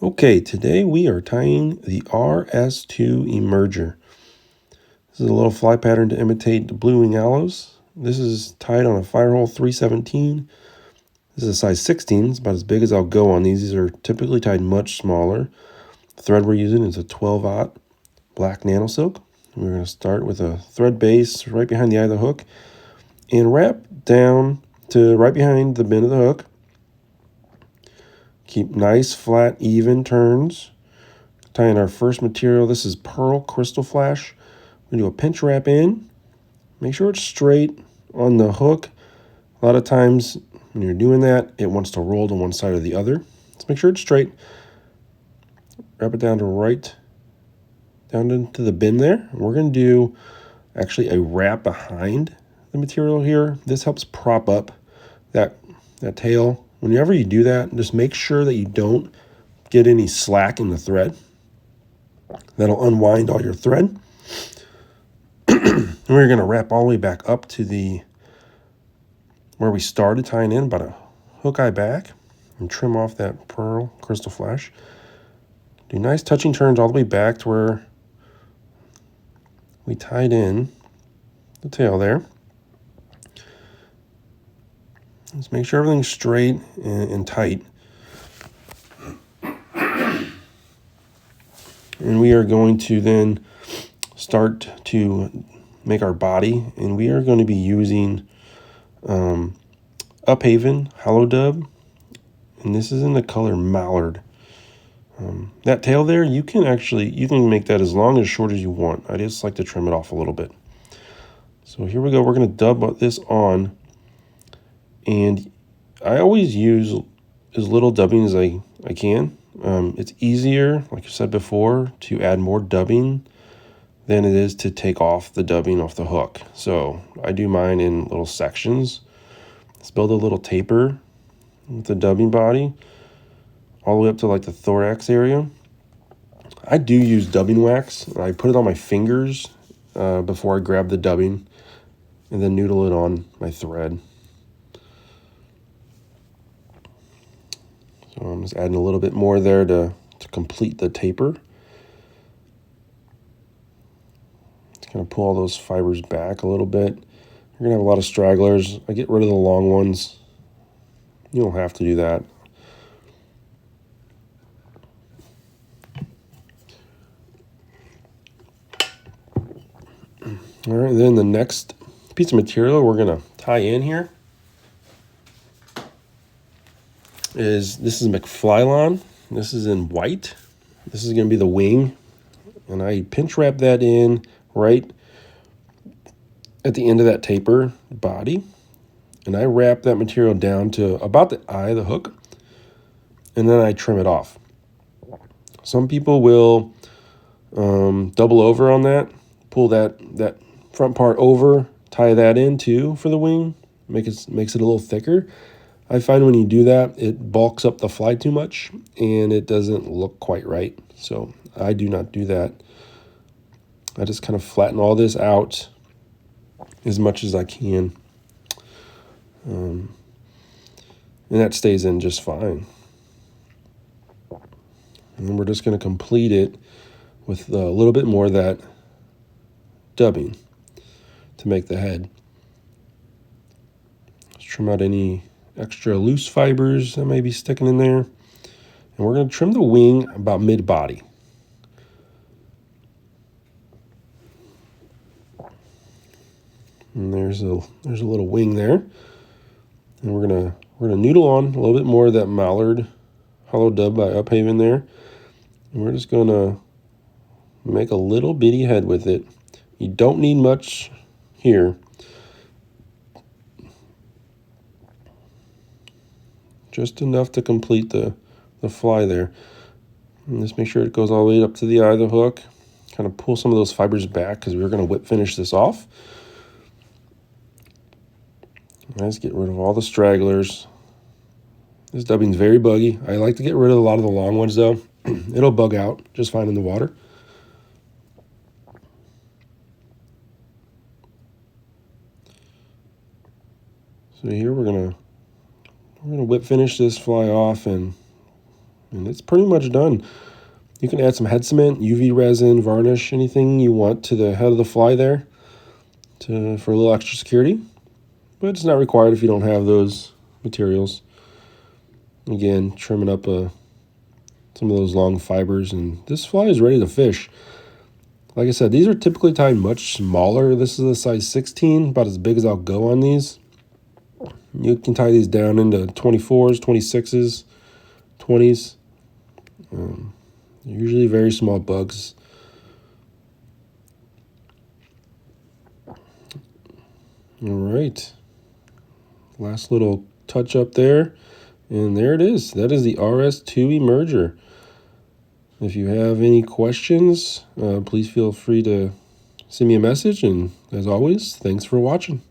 Okay, today we are tying the RS2 Emerger. This is a little fly pattern to imitate the blue wing aloes. This is tied on a Firehole 317. This is a size 16, it's about as big as I'll go on these. These are typically tied much smaller. The thread we're using is a 12-aught black Nano silk. We're going to start with a thread base right behind the eye of the hook and wrap down to right behind the bend of the hook. Keep nice, flat, even turns. Tying our first material. This is Pearl Krystal Flash. We do a pinch wrap in. Make sure it's straight on the hook. A lot of times when you're doing that, it wants to roll to one side or the other. So make sure it's straight. Wrap it down to down into the bend there. We're going to do actually a wrap behind the material here. This helps prop up that tail. Whenever you do that, just make sure that you don't get any slack in the thread. That'll unwind all your thread. And we're going to wrap all the way back up to where we started tying in, about a hook eye back, and trim off that Pearl Krystal Flash. Do nice touching turns all the way back to where we tied in the tail there. Just make sure everything's straight and tight. And we are going to then start to make our body, and we are going to be using Upavon Hollow Dub, and this is in the color Mallard. That tail there, you can make that as long as short as you want. I just like to trim it off a little bit. So here we go. We're going to dub this on, and I always use as little dubbing as I can. It's easier, like I said before, to add more dubbing than it is to take off the dubbing off the hook. So I do mine in little sections. Let's build a little taper with the dubbing body all the way up to like the thorax area. I do use dubbing wax. I put it on my fingers before I grab the dubbing and then noodle it on my thread. So I'm just adding a little bit more there to complete the taper. Just kind of pull all those fibers back a little bit. You're going to have a lot of stragglers. I get rid of the long ones. You don't have to do that. All right, then the next piece of material we're going to tie in here this is McFlylon. This is in white. This is going to be the wing, and I pinch wrap that in right at the end of that taper body, and I wrap that material down to about the eye of the hook, and then I trim it off. Some people will double over on that, pull that front part over, tie that in too for the wing, makes it a little thicker. I find when you do that, it bulks up the fly too much and it doesn't look quite right. So I do not do that. I just kind of flatten all this out as much as I can. And that stays in just fine. And we're just going to complete it with a little bit more of that dubbing to make the head. Let's trim out any extra loose fibers that may be sticking in there. And we're going to trim the wing about mid-body. And there's a little wing there. And we're gonna noodle on a little bit more of that Mallard Hollow Dub by Upavon there. And we're just gonna make a little bitty head with it. You don't need much here. Just enough to complete the fly there. And just make sure it goes all the way up to the eye of the hook. Kind of pull some of those fibers back because we're going to whip finish this off. Let's get rid of all the stragglers. This dubbing's very buggy. I like to get rid of a lot of the long ones though. It'll bug out just fine in the water. So here we're gonna whip finish this fly off and And it's pretty much done. You can add some head cement, UV resin, varnish, anything you want to the head of the fly there for a little extra security. But it's not required if you don't have those materials. Again, trimming up some of those long fibers, and this fly is ready to fish. Like I said, these are typically tied much smaller. This is a size 16, about as big as I'll go on these. You can tie these down into 24s, 26s, 20s. Usually very small bugs. All right. Last little touch up there. And there it is. That is the RS2 Emerger. If you have any questions, please feel free to send me a message. And as always, thanks for watching.